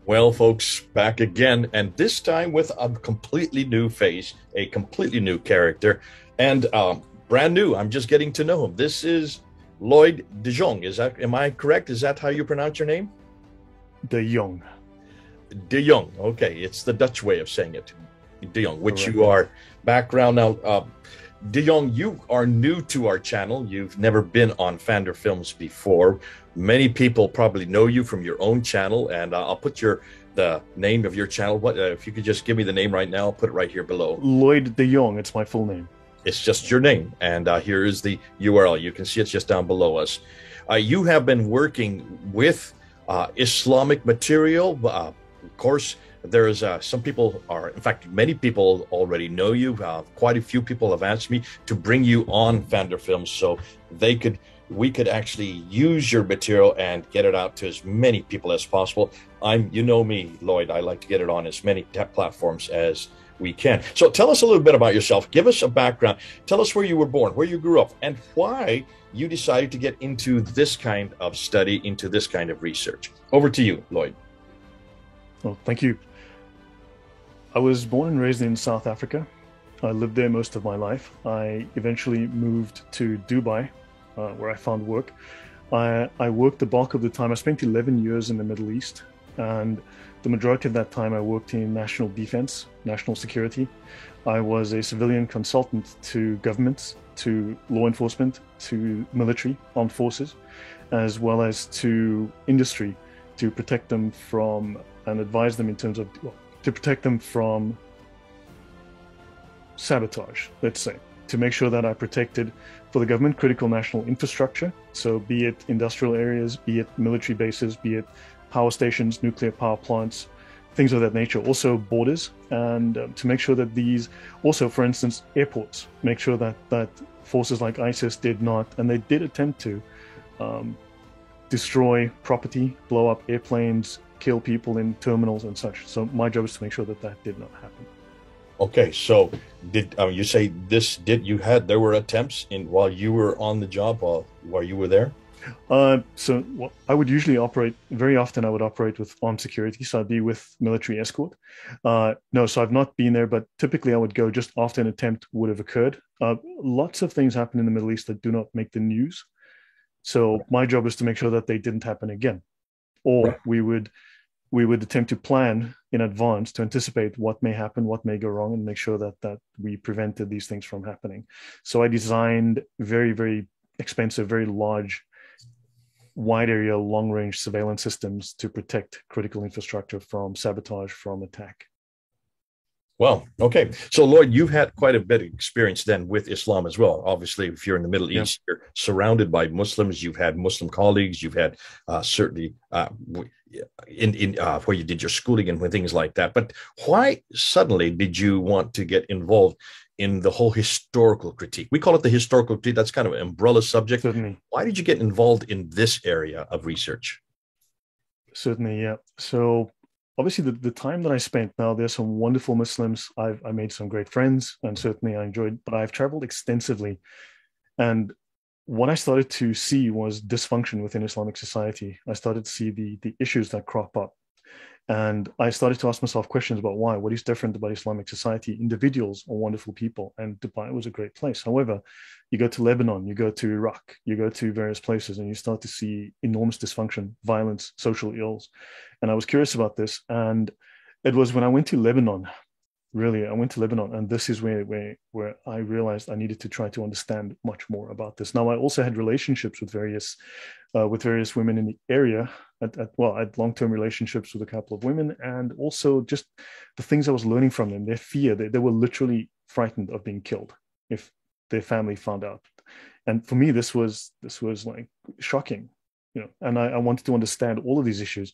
Well, folks, back again, and this time with a completely new face, a completely new character, and brand new. I'm just getting to know him. This is Lloyd DeJongh. Am I correct? Is that how you pronounce your name? DeJongh. DeJongh. Okay, it's the Dutch way of saying it. DeJongh, which Correct. you are. Background now. DeJongh, you are new to our channel. You've never been on PfanderFilms before. Many people probably know you from your own channel, and I'll put the name of your channel. What if you could just give me the name right now? I'll put it right here below. Lloyd DeJongh. It's my full name. It's just your name, and here is the URL. You can see it's just down below us. You have been working with Islamic material. Of course, there's some people are, in fact, many people already know you. Quite a few people have asked me to bring you on PfanderFilms so we could actually use your material and get it out to as many people as possible. You know me, Lloyd, I like to get it on as many platforms as we can. So tell us a little bit about yourself. Give us a background. Tell us where you were born, where you grew up, and why you decided to get into this kind of study, into this kind of research. Over to you, Lloyd. Oh, thank you. I was born and raised in South Africa. I lived there most of my life. I eventually moved to Dubai, where I found work. I worked the bulk of the time. I spent 11 years in the Middle East, and the majority of that time I worked in national defense, national security. I was a civilian consultant to governments, to law enforcement, to military, armed forces, as well as to industry, to protect them from and advise them in terms of, to protect them from sabotage, let's say, to make sure that I protected for the government critical national infrastructure. So be it industrial areas, be it military bases, be it power stations, nuclear power plants, things of that nature. Also borders, and to make sure that these, also for instance, airports, make sure that forces like ISIS did not, and they did attempt to, destroy property, blow up airplanes, kill people in terminals and such. So my job is to make sure that that did not happen. Okay, so did you say there were attempts while you were on the job, while you were there? So I would usually operate, very often I would operate with armed security, so I'd be with military escort. No, so I've not been there, but typically I would go just after an attempt would have occurred. Lots of things happen in the Middle East that do not make the news. So my job is to make sure that they didn't happen again. Or we would attempt to plan in advance to anticipate what may happen, what may go wrong, and make sure that we prevented these things from happening. So I designed very, very expensive, very large, wide area, long range surveillance systems to protect critical infrastructure from sabotage, from attack. Well, okay. So, Lloyd, you've had quite a bit of experience then with Islam as well. Obviously, if you're in the Middle East, you're surrounded by Muslims. You've had Muslim colleagues. You've had certainly where you did your schooling and things like that. But why suddenly did you want to get involved in the whole historical critique? We call it the historical critique. That's kind of an umbrella subject. Certainly. Why did you get involved in this area of research? Certainly, yeah. So obviously the time that I spent, now there's some wonderful Muslims. I made some great friends, and certainly I enjoyed, but I've traveled extensively. And what I started to see was dysfunction within Islamic society. I started to see the issues that crop up. And I started to ask myself questions about why, what is different about Islamic society? Individuals are wonderful people, and Dubai was a great place. However, you go to Lebanon, you go to Iraq, you go to various places, and you start to see enormous dysfunction, violence, social ills. And I was curious about this. And it was when I went to Lebanon, really, I went to Lebanon, and this is where I realized I needed to try to understand much more about this. Now, I also had relationships with various women in the area. I had long-term relationships with a couple of women, and also just the things I was learning from them, their fear. They were literally frightened of being killed if their family found out. And for me, this was like shocking, and I wanted to understand all of these issues.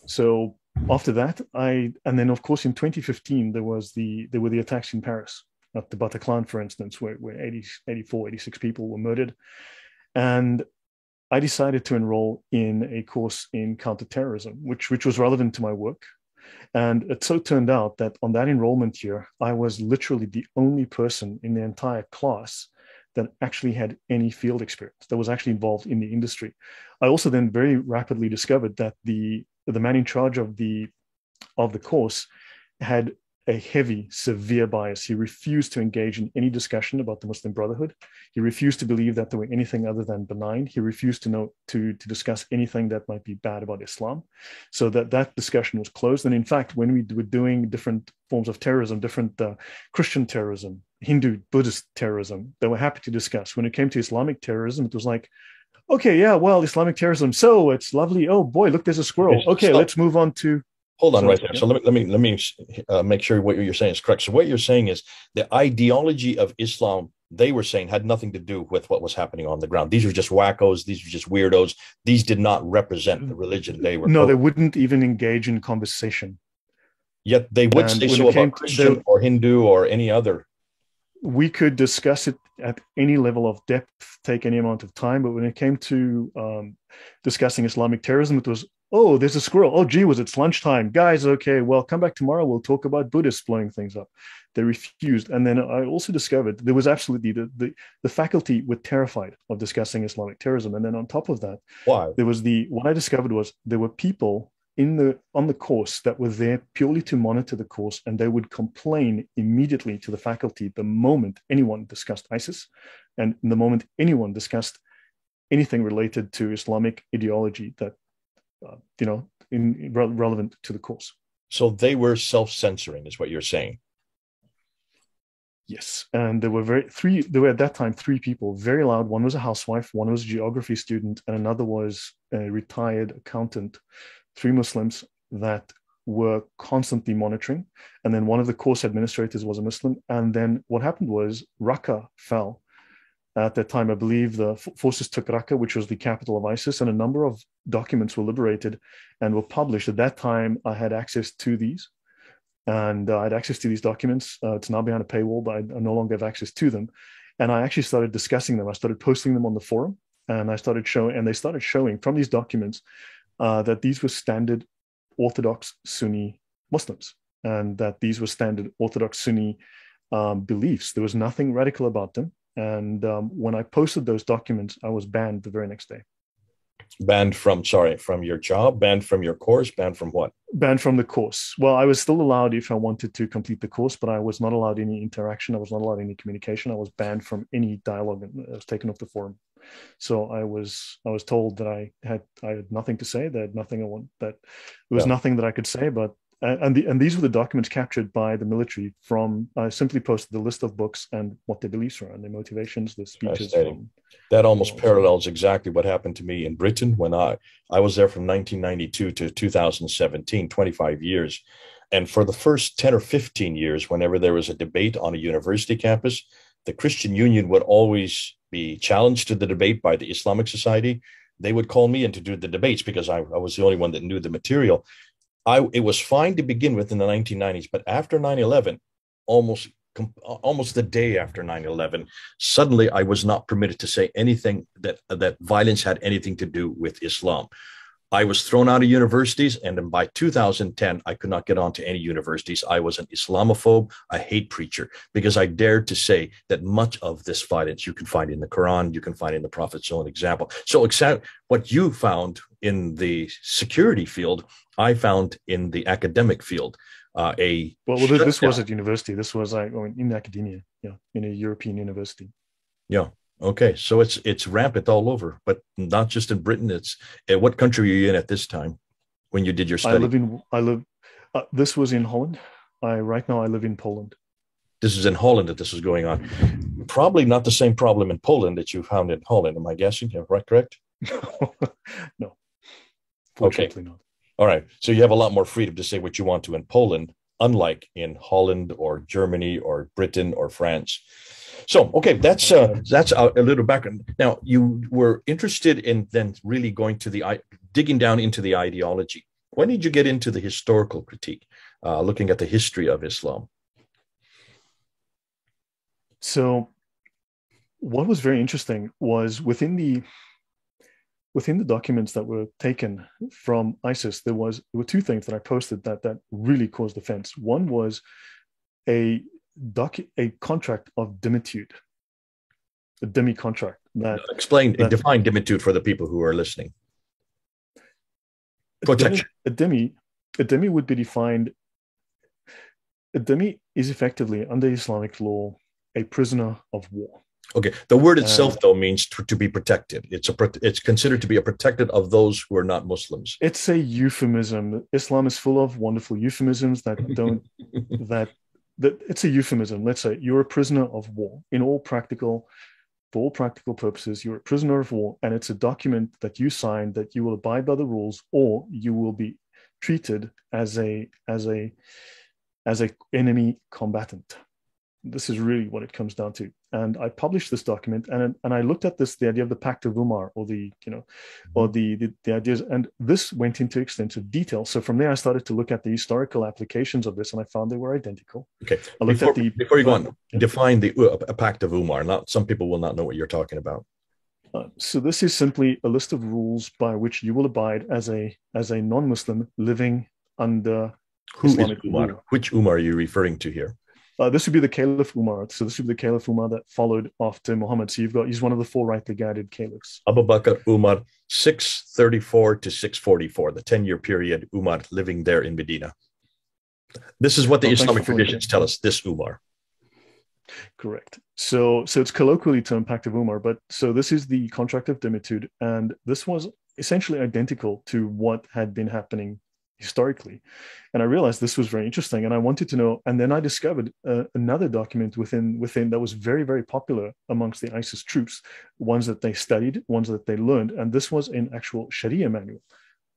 So after that, and then of course in 2015, there were the attacks in Paris at the Bataclan, for instance, where 86 people were murdered. And I decided to enroll in a course in counterterrorism, which was relevant to my work. And it so turned out that on that enrollment year, I was literally the only person in the entire class that actually had any field experience, that was actually involved in the industry. I also then very rapidly discovered that the man in charge of the course had a heavy, severe bias. He refused to engage in any discussion about the Muslim Brotherhood. He refused to believe that there were anything other than benign. He refused to discuss anything that might be bad about Islam. So that discussion was closed. And in fact, when we were doing different forms of terrorism, different Christian terrorism, Hindu, Buddhist terrorism, they were happy to discuss. When it came to Islamic terrorism, it was like, okay, yeah, well, Islamic terrorism, so it's lovely. Oh boy, look, there's a squirrel. Okay, let's move on to. Hold on right there. So let me make sure what you're saying is correct. So what you're saying is the ideology of Islam, they were saying, had nothing to do with what was happening on the ground. These were just wackos. These were just weirdos. These did not represent the religion they were. No, they wouldn't even engage in conversation. Yet they would say so about Christian or Hindu or any other. We could discuss it at any level of depth, take any amount of time. But when it came to discussing Islamic terrorism, it was, oh, there's a squirrel. Oh, gee, it's lunchtime. Guys, okay, well, come back tomorrow. We'll talk about Buddhists blowing things up. They refused. And then I also discovered there was absolutely, the faculty were terrified of discussing Islamic terrorism. And then on top of that, why? What I discovered was there were people on the course that were there purely to monitor the course, and they would complain immediately to the faculty the moment anyone discussed ISIS, and the moment anyone discussed anything related to Islamic ideology that relevant to the course. So they were self-censoring, is what you're saying. Yes, and there were at that time three people, very loud. One was a housewife, one was a geography student, and another was a retired accountant. Three Muslims that were constantly monitoring. And then one of the course administrators was a Muslim. And then what happened was Raqqa fell. At that time, I believe the forces took Raqqa, which was the capital of ISIS, and a number of documents were liberated and were published. At that time, I had access to these. And I had access to these documents. It's now behind a paywall, but I no longer have access to them. And I actually started discussing them. I started posting them on the forum. And they started showing from these documents that these were standard Orthodox Sunni Muslims, and that these were standard Orthodox Sunni beliefs. There was nothing radical about them. And when I posted those documents, I was banned the very next day. Banned from your job, banned from your course, banned from what? Banned from the course. Well, I was still allowed if I wanted to complete the course, but I was not allowed any interaction. I was not allowed any communication. I was banned from any dialogue. I was taken off the forum. So I was told that I had nothing to say. That there was nothing that I could say. But and these were the documents captured by the military. I simply posted the list of books and what their beliefs were and their motivations, the speeches. That almost parallels exactly what happened to me in Britain when I was there from 1992 to 2017, 25 years. And for the first 10 or 15 years, whenever there was a debate on a university campus, the Christian Union would always be challenged to the debate by the Islamic Society. They would call me in to do the debates because I was the only one that knew the material. It was fine to begin with in the 1990s, but after 9/11, almost the day after 9/11, suddenly I was not permitted to say anything that violence had anything to do with Islam. I was thrown out of universities, and then by 2010, I could not get onto any universities. I was an Islamophobe, a hate preacher, because I dared to say that much of this violence you can find in the Quran, you can find in the Prophet's own example. So what you found in the security field, I found in the academic field. This was at university. This was in academia, in a European university. Yeah. Okay, so it's rampant all over, but not just in Britain. It's what country were you in at this time when you did your study? This was in Holland. Right now I live in Poland. This is in Holland that this is going on. Probably not the same problem in Poland that you found in Holland. Am I guessing? Right, correct? No. Fortunately not. All right. So you have a lot more freedom to say what you want to in Poland, unlike in Holland or Germany or Britain or France. So, okay, that's a little background. Now, you were interested in then really digging down into the ideology. When did you get into the historical critique, looking at the history of Islam? So, what was very interesting was within the documents that were taken from ISIS, there were two things that I posted that really caused offense. One was a contract of dimitude. a demi contract. Define dimitude for the people who are listening. Protection. A demi would be defined. A demi is effectively, under Islamic law, a prisoner of war. Okay. The word itself, though, means to be protected. It's considered to be a protected of those who are not Muslims. It's a euphemism. Islam is full of wonderful euphemisms that don't that it's a euphemism. Let's say you're a prisoner of war. For all practical purposes, you're a prisoner of war, and it's a document that you sign that you will abide by the rules, or you will be treated as a enemy combatant. This is really what it comes down to. And I published this document, and I looked at the idea of the Pact of Umar, or the ideas, and this went into extensive detail. So from there, I started to look at the historical applications of this, and I found they were identical. Okay. Before you go on, define the Pact of Umar. Some people will not know what you're talking about. So this is simply a list of rules by which you will abide as a non-Muslim living under Islamic Umar? Rule. Which Umar are you referring to here? This would be the Caliph Umar. So this would be the Caliph Umar that followed after Muhammad. So he's one of the four rightly guided caliphs. Abu Bakr Umar, 634 to 644, the 10-year period, Umar living there in Medina. This is what the Islamic traditions tell us, this Umar. Correct. So it's colloquially termed Pact of Umar, but so this is the contract of dimitude, and this was essentially identical to what had been happening historically. And I realized this was very interesting, and I wanted to know, and then I discovered another document within that was very, very popular amongst the ISIS troops, ones that they studied, ones that they learned, and this was an actual Sharia manual.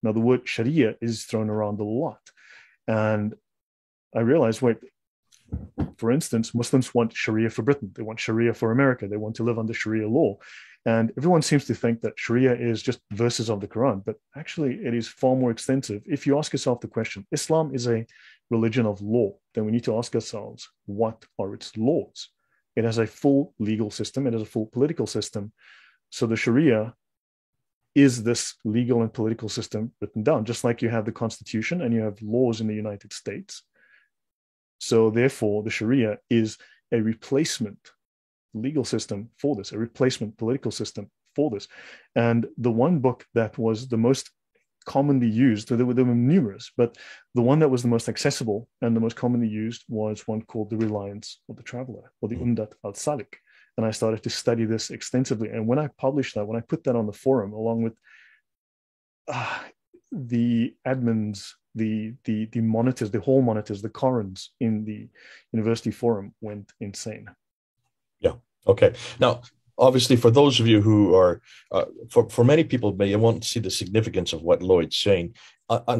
Now, the word Sharia is thrown around a lot, and I realized, wait, for instance, Muslims want Sharia for Britain, they want Sharia for America, they want to live under Sharia law. And everyone seems to think that Sharia is just verses of the Quran, but actually it is far more extensive. If you ask yourself the question, Islam is a religion of law, then we need to ask ourselves, what are its laws? It has a full legal system, it has a full political system. So the Sharia is this legal and political system written down, just like you have the Constitution and you have laws in the United States. So therefore, the Sharia is a replacement legal system for this, a replacement political system for this. And the one book that was the most commonly used, there were numerous, but the one that was the most accessible and the most commonly used was one called The Reliance of the Traveler, or the Umdat al-Salik. And I started to study this extensively. And when I published that, when I put that on the forum, along with the admins, the monitors, the hall monitors, the Korans in the university forum went insane. Yeah. Okay. Now, obviously, for those of you who are, for many people, may won't see the significance of what Lloyd's saying.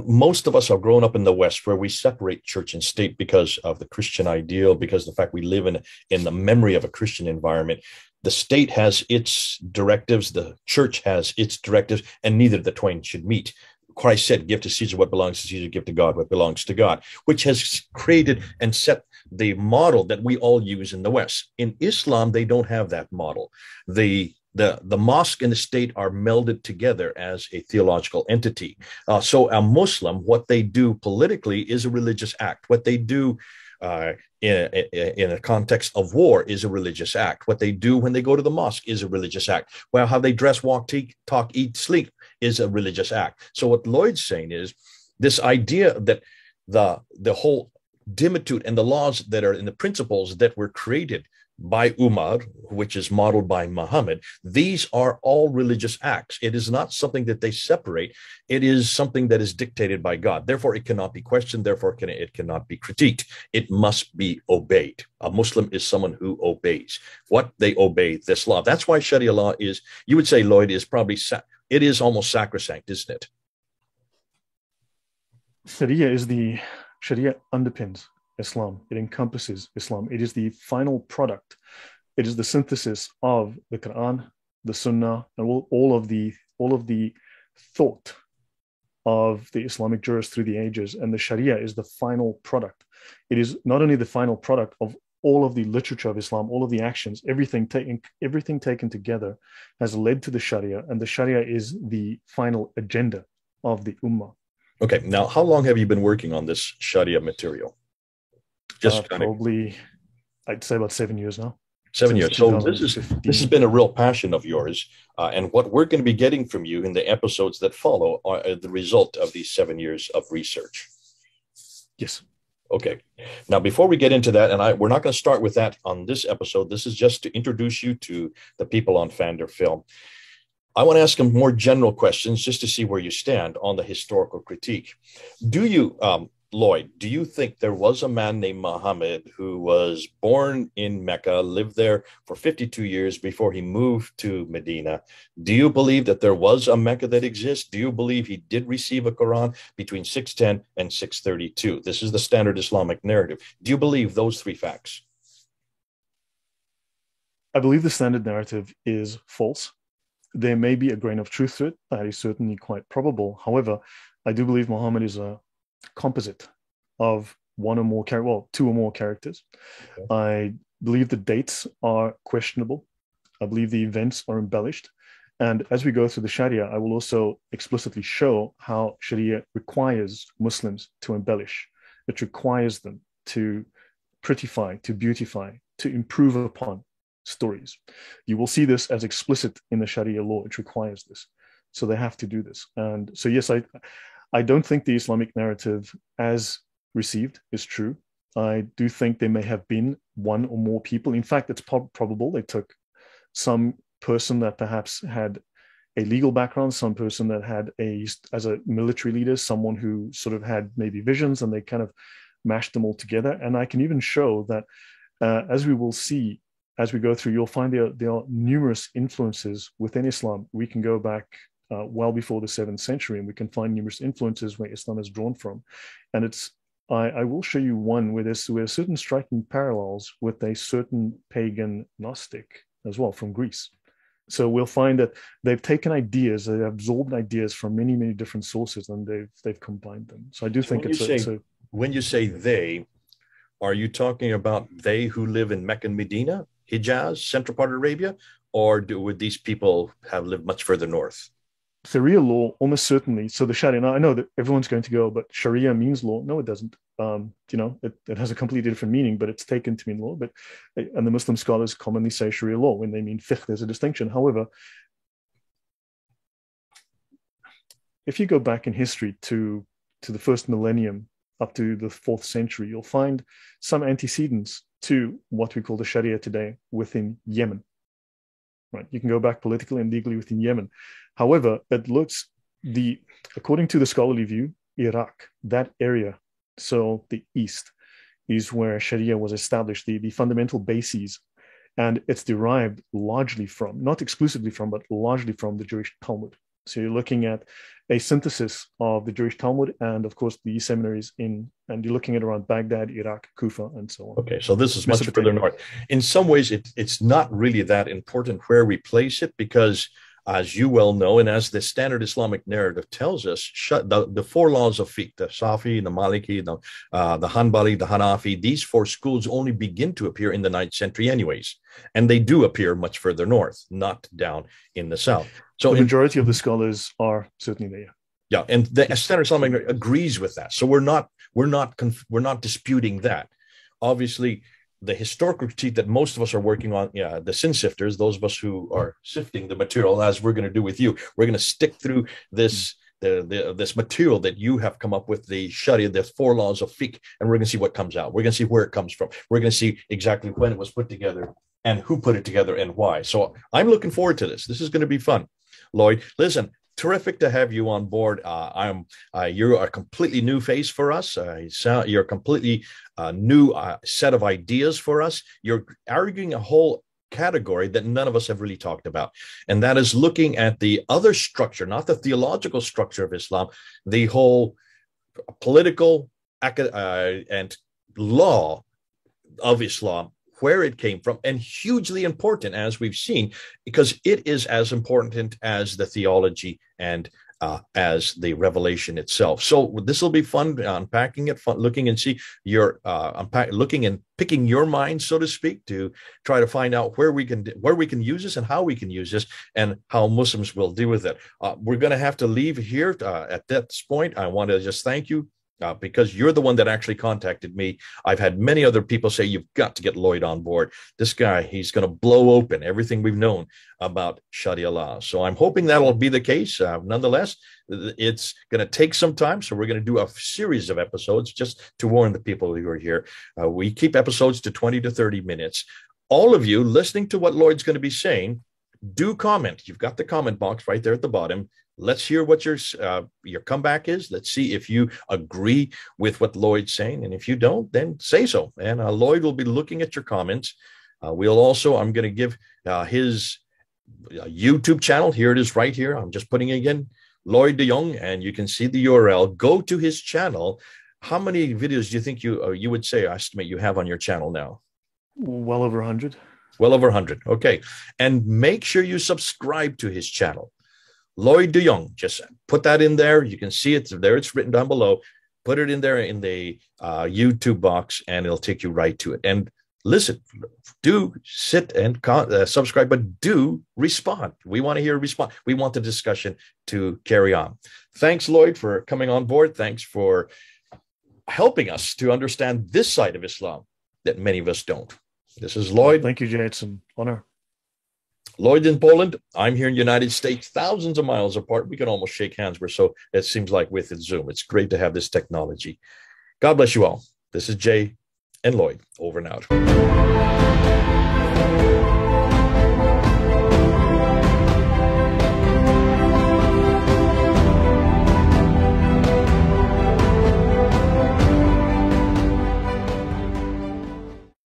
Most of us have grown up in the West, where we separate church and state because of the Christian ideal, because of the fact we live in the memory of a Christian environment. The state has its directives, the church has its directives, and neither of the twain should meet. Christ said, give to Caesar what belongs to Caesar, give to God what belongs to God, which has created and set the model that we all use in the West. In Islam, they don't have that model. The mosque and the state are melded together as a theological entity. So a Muslim, what they do politically is a religious act. What they do in a context of war is a religious act. What they do when they go to the mosque is a religious act. Well, how they dress, walk, talk, eat, sleep is a religious act. So what Lloyd's saying is this idea that the whole dimitude and the laws that are in the principles that were created by Umar, which is modeled by Muhammad, these are all religious acts. It is not something that they separate. It is something that is dictated by God. Therefore, it cannot be questioned. Therefore, it cannot be critiqued. It must be obeyed. A Muslim is someone who obeys what they obey, this law. That's why Sharia law is, you would say, Lloyd, is probably, it is almost sacrosanct, isn't it? Sharia underpins Islam. It encompasses Islam. It is the final product. It is the synthesis of the Quran, the Sunnah, and all of the thought of the Islamic jurists through the ages. And the Sharia is the final product. It is not only the final product of all of the literature of Islam, all of the actions, everything taken together has led to the Sharia, and the Sharia is the final agenda of the Ummah. Okay, now how long have you been working on this Sharia material? Probably, I'd say about 7 years now. 7 years. since So this has 2015. been a real passion of yours, and what we're going to be getting from you in the episodes that follow are the result of these 7 years of research. Yes. Okay. Now, before we get into that, and we're not going to start with that on this episode. This is just to introduce you to the people on PfanderFilm. I want to ask them more general questions just to see where you stand on the historical critique. Do you, Lloyd, do you think there was a man named Muhammad who was born in Mecca, lived there for 52 years before he moved to Medina? Do you believe that there was a Mecca that exists? Do you believe he did receive a Quran between 610 and 632? This is the Standard Islamic Narrative. Do you believe those three facts? I believe the standard narrative is false. There may be a grain of truth to it. That is certainly quite probable. However, I do believe Muhammad is a composite of one or more two or more characters. Okay. I believe the dates are questionable. I believe the events are embellished. And as we go through the Sharia, I will also explicitly show how Sharia requires Muslims to embellish. It requires them to prettify, to beautify, to improve upon stories. You will see this as explicit in the Sharia law. It requires this. So they have to do this. And so, yes, I don't think the Islamic narrative as received is true. I do think there may have been one or more people. In fact, it's probable they took some person that perhaps had a legal background, some person that had as a military leader, someone who sort of had maybe visions, and they kind of mashed them all together. And I can even show that, as we will see, as we go through, you'll find there are numerous influences within Islam. We can go back well before the 7th century, and we can find numerous influences where Islam is drawn from. And I will show you one where there's certain striking parallels with a certain pagan Gnostic as well from Greece. So we'll find that they've taken ideas, they've absorbed ideas from many, many different sources, and they've combined them. So I do think when you say they, are you talking about they who live in Mecca and Medina, Hijaz, central part of Arabia, or would these people have lived much further north? Sharia law, almost certainly. So the Sharia, now I know that everyone's going to go, but Sharia means law. No, it doesn't. It has a completely different meaning, but it's taken to mean law. And the Muslim scholars commonly say Sharia law. When they mean fiqh, there's a distinction. However, if you go back in history to the first millennium up to the 4th century, you'll find some antecedents to what we call the Sharia today within Yemen. Right? You can go back politically and legally within Yemen. However, according to the scholarly view, Iraq, that area, so the east, is where Sharia was established, the fundamental bases, and it's derived largely from, not exclusively from, but largely from the Jewish Talmud. So you're looking at a synthesis of the Jewish Talmud and, of course, the seminaries and you're looking at around Baghdad, Iraq, Kufa, and so on. Okay, so this is much further north. In some ways, it's not really that important where we place it because, as you well know, and as the Standard Islamic Narrative tells us, the 4 laws of fiqh, the Safi, the Maliki, the Hanbali, the Hanafi, these 4 schools only begin to appear in the 9th century anyways. And they do appear much further north, not down in the south. So the majority of the scholars are certainly there. Yeah, and the Standard Islamic Narrative agrees with that. So we're not disputing that. Obviously, the historical critique that most of us are working on, the Sin-Sifters, those of us who are sifting the material, as we're going to do with you, we're going to stick through this this material that you have come up with, the Sharia, the 4 laws of fiqh, and we're going to see what comes out. We're going to see where it comes from. We're going to see exactly when it was put together and who put it together and why. So I'm looking forward to this. This is going to be fun. Lloyd, listen, terrific to have you on board. You're a completely new face for us. You're a completely new set of ideas for us. You're arguing a whole category that none of us have really talked about. And that is looking at the other structure, not the theological structure of Islam, the whole political and law of Islam, where it came from, and hugely important, as we've seen, because it is as important as the theology and as the revelation itself. So this will be fun, unpacking it, fun, looking and see your looking and picking your mind, so to speak, to try to find out where we can use this and how we can use this and how Muslims will deal with it. We're going to have to leave here at this point. I want to just thank you, because you're the one that actually contacted me. I've had many other people say, you've got to get Lloyd on board. This guy, he's going to blow open everything we've known about Shariah Law. So I'm hoping that'll be the case. Nonetheless, it's going to take some time. So we're going to do a series of episodes just to warn the people who are here. We keep episodes to 20 to 30 minutes. All of you listening to what Lloyd's going to be saying, do comment. You've got the comment box right there at the bottom. Let's hear what your comeback is. Let's see if you agree with what Lloyd's saying. And if you don't, then say so. And Lloyd will be looking at your comments. I'm going to give his YouTube channel. Here it is right here. I'm just putting it again, Lloyd DeJongh, and you can see the URL. Go to his channel. How many videos do you think you would say, estimate you have on your channel now? Well over 100. Well over 100. Okay. And make sure you subscribe to his channel. Lloyd DeJongh, just put that in there. You can see it there. It's written down below. Put it in there in the YouTube box, and it'll take you right to it. And listen, do sit and subscribe, but do respond. We want to hear a response. We want the discussion to carry on. Thanks, Lloyd, for coming on board. Thanks for helping us to understand this side of Islam that many of us don't. This is Lloyd. Thank you, Jay. It's an honor. Lloyd in Poland. I'm here in the United States, thousands of miles apart. We can almost shake hands. It seems like with Zoom. It's great to have this technology. God bless you all. This is Jay and Lloyd, over and out.